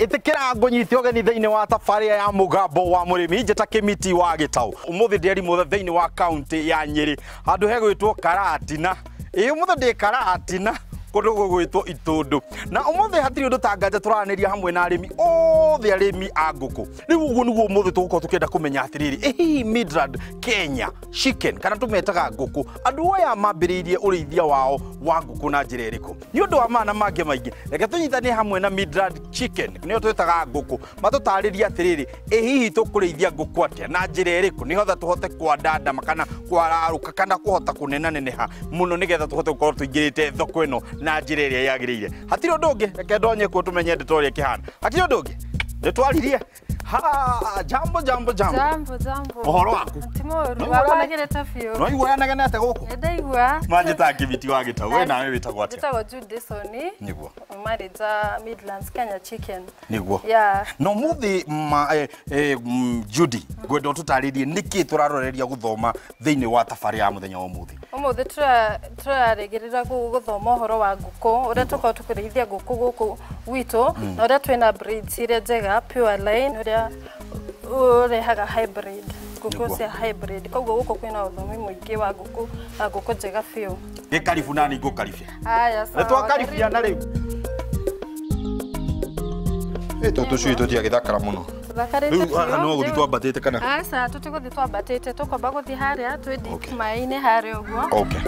itikira ngonyiti ogeni thiini wa tafaria ya mugambo wa murimi njeta kimiti wa Gitau umuthi nderi muthe thiini wa county ya Nyeri andu hegwitwo Karatina umuthe ndi Karatina kundu gwitwo Itundu na umuthi hatiri undu tanganja turaniria hamwe na arimi othe arimi a nguku riu uguo niguo umuthi tugukorwo tukienda kumenya atiriri Midrand Kenya chicken kana tumetaga nguku andu aya mambiriirie urithia wao wa nguku na njira iriku ni undu wa mana mange maingi reke tunyitane hamwe na Midrand chicken nio twetaga nguku matutariria atiriri hihi tukurithia nguku atia na njira iriku nihotha tuhote kwandanda makana kwararuka kana kuhota kunena neneha muno nigetha tuhote gukorwo tuingirite thoko ino na njira iria yagiriire hatiri undu ungi reke ndonye ku tumenye nditoria kihana hatiri undu ungi nditwaririe jambo ohoro waku timoru wakonagereta fio no igwanagana ate guku ndaigua manjeta kibiti wa Gitau we nawe witagwo atia nditagwo Judisoni niguo marija Midlands Kenya chicken niguo yeah no muthi Judy gwenda tutaririe niki turaroreria guthoma thiini wa tafari ya muthenya wa muthi umuthi turaregerera guthoma uhoro wa nguku uria tuko tukurithia nguku guku wito na uria twina breeds iria njega pure line uria urehaga hybrid nguku cia hybrid koguo guku kwina uthomi muingi wa nguku na nguku njega fiu gikaribu nani ngukaribia aya sawa nitwakaribia na riu tucui tutia githakara muno riu aha no guthi twambatite kana asa tutiguthi twambatite tukomba guthi haria twi deep mai-ini haria uguo okay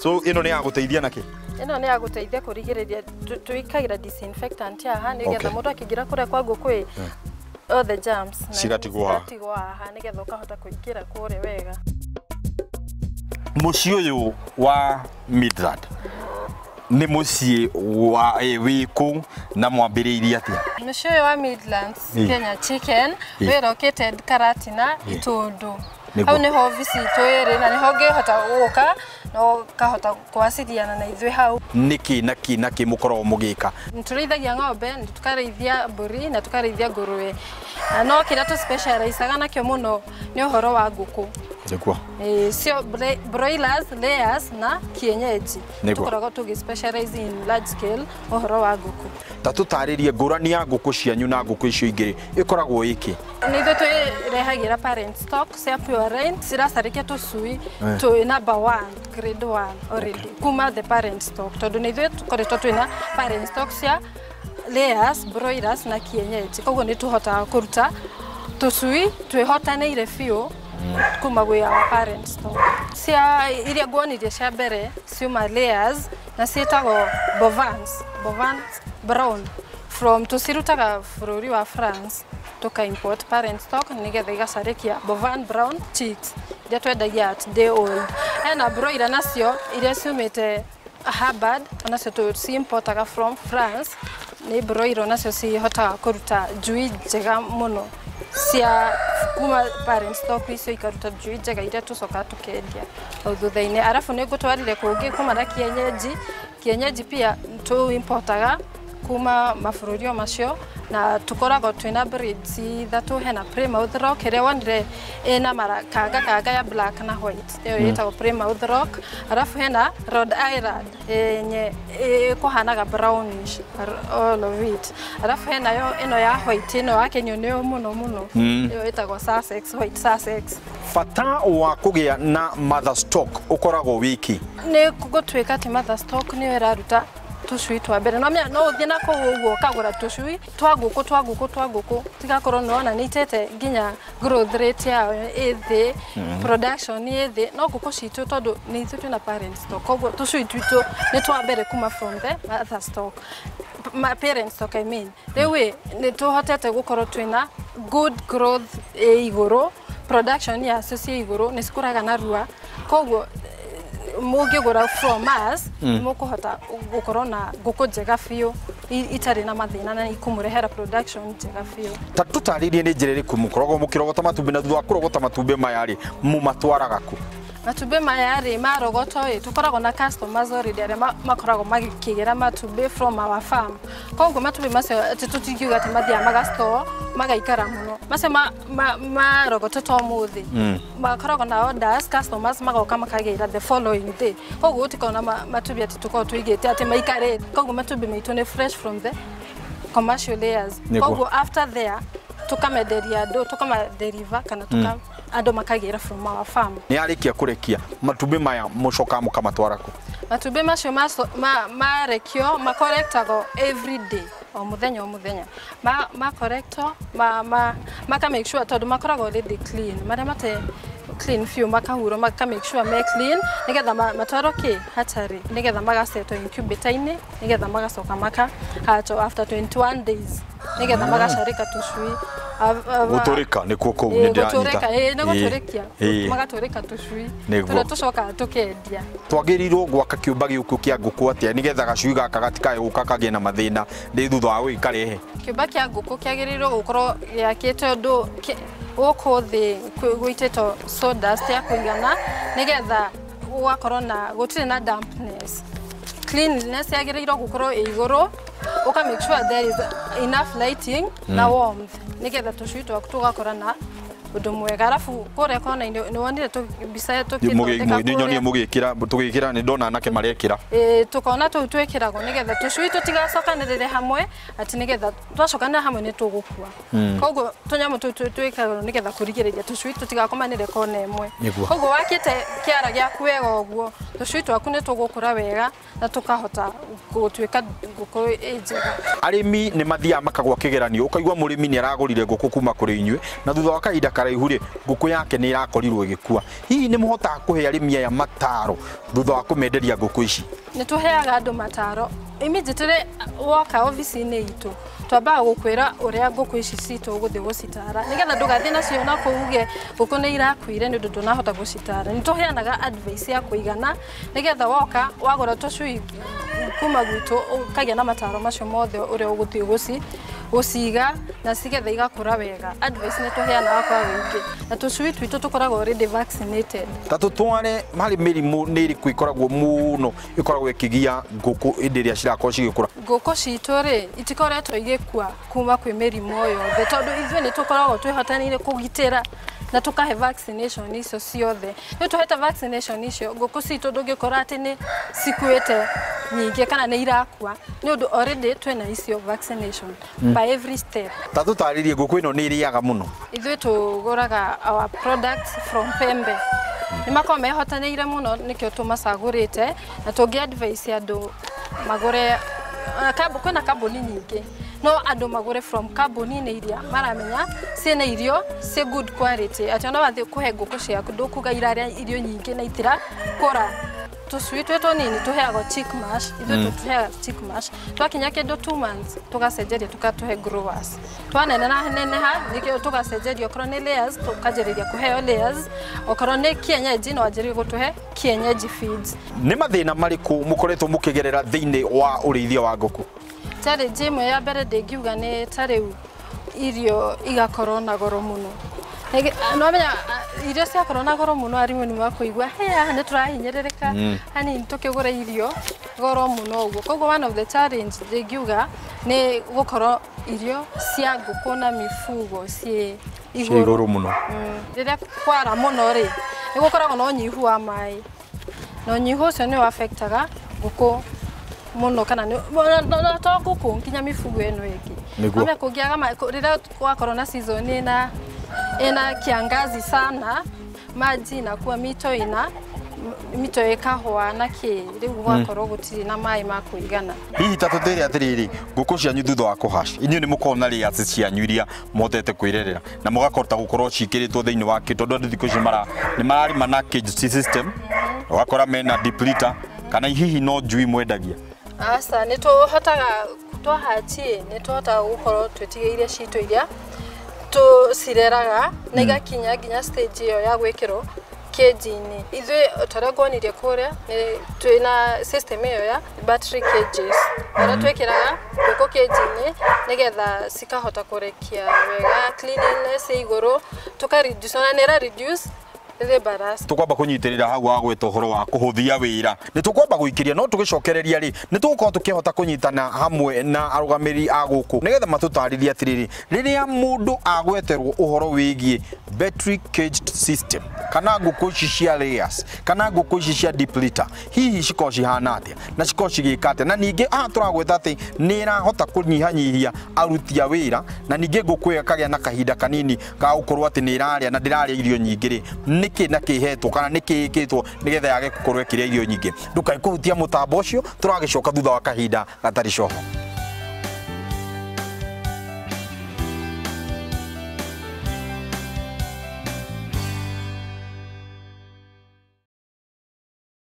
so ino ni ya guteithia naki ino ni ya guteithia kurigiriria tuikagira disinfectant haha nigetha mundu akingira kuria kwa nguku all the germs cigatigwo haha nigetha ukahota kuingira kuria wega mucii uyu wa Midrand ni mucii wa wiku na mwambiriirie atia mucii uyu wa Midlands Kenya chicken we located Karatina Itundu au ni ho visit iri na ni ho ngihota guka no kahota kwasiriana na ithui hau niki naki mukorwo mugika turithagia ng'ombe tukarithia mburi na tukarithia nguruwe no kira tu specialize nakio muno ni uhoro wa nguku niguo sio broilers layers na kienyeji tukoragwo tugi specialize in large scale uhoro wa nguku tutaririe ngurani ya nguku cianyu na nguku icio ingĩ ikoragwo iki ni ithu twirehagira parent stock cia pure line ciracarikia tucui tu number 1 grade 1 already kuma the parent stock tondu ni ithu tukoretwo twina parent stock cia layers broilers na kienyeji koguo ni tuhotaga kuruta tucui twihotaneire fiu kuma gwe our parent stock cia iria nguonirie cia mbere ciuma layers na cietagwo bovans brown from tucirutaga bururi wa France tuka import parent stock nigetha igacarikia bovan brown chicks iria twendagia at day old na broiler nacio iria ciumite Hubbard onacio tuciimportaga from France ni broiler nacio cihotaga kuruta njui njega muno cia kuma parent stock icio ikaruta njui njega iria tucoka tukendia thutha-ini arafu ni ngutwarire kungi kuma na kienyeji pia tu importaga kuma mabũrũri macio na tukoragwo twina breeds ithatu hena Plymouth Rock iria wonire ina kanga ya black na white iyo yetagwo Plymouth Rock arafu hena Rhode Island yenye kuhanaga brownish all of it arafu hena yo ino ya white ino yake nyoneo muno iyo yetagwo Sussex white Sussex fata wa kugia na mother stock ukoragwo wiki ni gutwika ati mother stock ni iraruta tucui twa mbere no uthie na kuguo kagura tucui twa nguku tigakorwo nona ni itete nginya growth rate yao ithi production ithi no nguku citu tondu ni ithu twina parent stock koguo tucui twitu ni twa mbere kuma from the mother stock parent stock I mean riu ni tuhotete gukorwo twina good growth iguru production ya cia iguru ni cikuraga na rua koguo mugigura from us mukuhota gukorwo na nguku njega fiu itari na mathina na ikumurehera production njega fiu tutaririe ni njira iriku mukoragwo mukirogota matumbi na thutha kurogota matumbi maya ri mumatwaraga ku Matumbĩ maya rĩ marogoto tukoragwo na customers already arĩa makoragwo magĩkĩgĩra matumbĩ from our farm. Koguo matumbĩ macio tũtingiuga atĩ mathiaga magastore magaikara mũno. Macio marogotetwo ũmũthĩ makoragwo na orders, customers magoka makagĩra the following day. Koguo ũtikona matumbĩ atĩ tũkoragwo tũigĩte atĩ maikarĩte. Koguo matumbĩ maitũ nĩ fresh from the commercial layers. Koguo after there tukamenderia andũ tukamaderiva kana andũ makagĩra from our farm. Nĩ arĩkia kũrekia matumbĩ maya mũcoka mũkamatwara kũ? Matumbĩ macio marekio makorektagwo every day o mũthenya makorektwo maka make sure tondũ makoragwo already clean marĩa mate clean few makahuro maka make sure me clean nigetha matwaro hatchery nigetha magasetwo incubator-inĩ nigetha magacoka makahatch after 21 days nigetha magacarĩka tũcui gũtũrĩka nĩkuo kũu nĩ ndĩranyita gũtũrĩkia magatũrĩka tũcui tũrĩa tũcokaga tũkendia. Twagĩrĩirwo gwaka kĩũmba gĩkũ kĩa ngũkũ atĩa nigetha gacui gaka gatikae gũka kagĩe na mathĩna nĩ thutha wa gũgĩkarehe? Kĩũmba kĩa ngũkũ kĩagĩrĩirwo gũkorwo gĩakĩtwo ũndũ gũkũ thĩ gũitĩtwo sawdust ya kũigana nigetha gũgakorwo na gũtirĩ na dampness. Cleanliness yagĩrĩirwo gũkorwo igũrũ uka make sure there is enough lighting na warmth nigetha tũcui twaku tũgakora na ũndũ mwega. Arabu kũrĩa kona nĩ wonire tũbica tũkĩnyonie tũgĩkĩra nĩ ndona anake marekĩra tukona tũu twĩkĩragwo nigetha tũcui tũtigacokanĩrĩre hamwe atĩ nigetha twacokanĩrĩra hamwe nĩ tũgũkua. Koguo tũnyamũ tũu twĩkagwo nigetha kũrigĩrĩria tũcui tũtigakomanĩre kona ĩmwe. Koguo wakĩte kĩara gĩaku wega ũguo tũcui twaku nĩ tũgũkũra wega na tũkahota gũtuĩka ngũkũ njega. Arĩmi nĩ mathiaga makagwa kĩgeranio ũkaigua mũrĩmi nĩ aragũrire ngũkũ kuma kũrĩ inyuĩ na thutha wa kahinda karaihu rĩ ngũkũ yake nĩ irakorirwo ĩgĩkua. Hihi nĩ mũhotaga kũhe arĩmi aya mataro thutha wa kũmenderia ngũkũ ici? Nĩ tũheaga andũ mataro immediately woka ofici-inĩ itũ twambaga gũkwĩra ũrĩa ngũkũ ici citũ gũthiĩ gũcitara nigetha ndũgathiĩ nacio na kũuge ngũkũ nĩ irakuire nĩ ũndũ ndũnahota gũcitara. Nĩ tũheanaga advice ya kũigana nigetha woka wagũra tũcui kuma gwitũ ũkagĩa na mataro macio mothe ũrĩa ũgũthiĩ gũciga na cigetha igakũra wega. Advice nĩ tũheanaga kwa wĩingĩ na tũcui twitũ tũkoragwo already vaccinated. Ta tũtware harĩ mĩrimũ nĩ ĩrĩkũ ikoragwo mũno ikoragwo ĩkĩgia ngũkũ hĩndĩ ĩrĩa cirakorwo cigĩkũra? Ngũkũ citũ rĩ itikoretwo igĩkua kuma kwĩ mĩrimũ yothe tondũ ithuĩ nĩ tũkoragwo twĩhotanĩire kũgitĩra na tukahe vaccination icio ciothe. Nĩ tũhete vaccination icio ngũkũ citũ ndũngĩkora atĩ nĩ cikuĩte nyingĩ kana nĩ irakua nĩ ũndũ already twĩna icio vaccination by every step. Ta tũtarĩrie ngũkũ ĩno nĩ ĩrĩaga mũno? Ithuĩ tũgũraga our products from Pembe. Nĩ makoragwo mehotanĩire mũno nĩkĩo tũmacagũrĩte na tũngĩ advice andũ magũre kwĩna kambuni nyingĩ no andũ magũre from kambuni-inĩ iria maramenya ciĩna irio ci good quality atĩ ona wathiĩ kũhe ngũkũ ciaku ndũkuga irarĩa irio nyingĩ na itirakũra. Tũcui twĩ tũnini tũheagwo chick mash ithuĩ tũheaga chick mash twakinya kĩndũ 2 months tũgacenjeria tũkatũhe growers twaneneha nĩkĩo tũgacenjeria okorwo nĩ layers tũkanjĩrĩria kũheo layers okorwo nĩ kienyeji no wanjĩrĩrie gũtũhe kienyeji feeds. Nĩ mathĩna marĩkũ mũkoretwo mũkĩgerera thĩinĩ wa ũrĩithia wa ngũkũ? Challenge ĩmwe ya mbere ndĩngiuga nĩ ta rĩu irio igakorwo na goro mũno. No menya irio ciakorwo na goro mũno arimũ nĩ makũigua haha nĩ tũrahinyĩrĩrĩka hanini tũkĩgũra irio goro mũno ũguo. Koguo one of the challenge ndĩngiuga nĩ gũkorwo irio cia ngũkũ na mifugo ciĩ igũrũ mũno. Rĩrĩa kwara mũno rĩ nĩ gũkoragwo na ũnyihu wa maĩ na ũnyihu ũcio nĩ affectaga ngũkũ mũno kana to ngũkũ nginya mifugo ĩno ĩngĩ. Nome kũngĩaga rĩrĩa gwakorwo na season ina kiangazi sana maji inakuwa mito ikahwa na rĩu gwakorwo gũtirĩ na maĩ ma kũigana. Hihi ta tũtĩre atĩrĩrĩ ngũkũ cianyu thutha wa kũhash inyuĩ nĩ mũkoragwo na layers cianyu iria mũhotete kwĩrerera na mũgakora gũkorwo cikĩrĩtwo thĩinĩ wa tondũ andũ thikũ ici nĩ mararima na cage system ũgakora mena depleter kana hihi no njui mwendagia? Asa nĩ tũhotaga twahachi nĩ tũhotaga gũkorwo twĩtigĩire citũ iria tũcireraga na igakinya nginya stage ĩyo ya gwĩkĩrwo cage-inĩ. Ithuĩ ũtarĩa nguonirie kũrĩa twĩna system ĩyo ya battery cages ĩrĩa twĩkĩraga ngũkũ cage-inĩ nigetha cikahota kũrekia wega cleanliness igũrũ tuka reduce na nĩra reduce laborers tukwamba kunyitirira hau wa gweta horo wa kuhuthia wira ni tukwamba guikiria no tugicokereria ri ni tugukorwo tukihota kunyitana hamwe na arugamiri aguku nigetha matutaririe atiriri riria mundu agweterwo uhoro wigie battery caged system kana nguku ici cia layers kana nguku ici cia depliter hihi ciko cihana atia na ciko cigikate na ningi turagweta ati ni irahota kunyihanyihia aruti a wira na ningi nguku ikagia na kahinda kanini ga gukorwo ati ni iraria na ndiraria irio nyingi ri niki na kihetwo kana niki ikitwo nigetha yage gukorwo ikiria irio nyingi ndukai kuhutia mutambo ucio turagicoka thutha wa kahinda gatari coho.